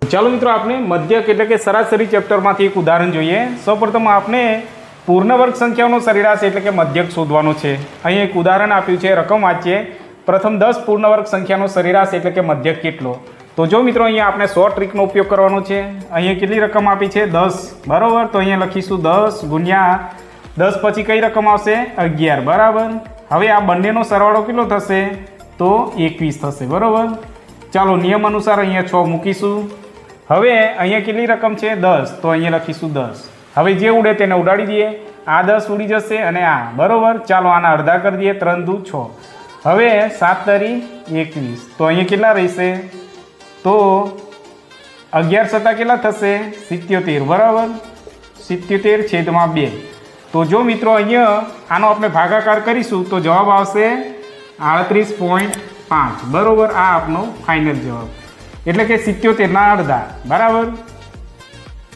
ચાલો મિત્રો, આપણે મધ્યક એટલે કે સરાસરી ચેપ્ટરમાંથી એક ઉદાહરણ જોઈએ. સૌપ્રથમ આપણે પૂર્ણ વર્ગ સંખ્યાઓનો સરેરાશ એટલે કે મધ્યક શોધવાનો છે. અહીં એક ઉદાહરણ આપ્યું છે, રકમ વાંચીએ. પ્રથમ 10 પૂર્ણ વર્ગ સંખ્યાનો સરેરાશ એટલે કે મધ્યક કેટલો? તો જો મિત્રો, અહીંયા આપણે 100 ટ્રીકનો ઉપયોગ કરવાનો છે. અહીંયા કેટલી રકમ આપી છે? 10, બરાબર. તો અહીંયા લખીશું 10 ગુણ્યા 10, પછી કઈ રકમ આવશે? 11, બરાબર. હવે આ બંનેનો સરવાળો કેટલો થશે? તો 21 થશે, બરાબર. ચાલો, નિયમ અનુસાર અહીંયા 6 મૂકીશું. હવે અહીંયા કેટલી રકમ છે? 10, તો અહીંયા લખીશું 10. હવે જે ઉડે તેને ઉડાડી દઈએ. આ 10 ઉડી જશે અને આ, બરાબર. ચાલો, આના અડધા કરી દઈએ. 3 દુ 6. હવે 7 તરી 21, તો અહીંયા કેટલા રહેશે? તો 11 છતાં કેટલા થશે? 77, બરાબર. 77/2. તો જો મિત્રો, અહીંયા આનો આપણે ભાગાકાર કરીશું તો જવાબ આવશે 38.5, બરાબર. આ આપનો ફાઇનલ જવાબ, એટલે કે 77 ના અડધા, બરાબર.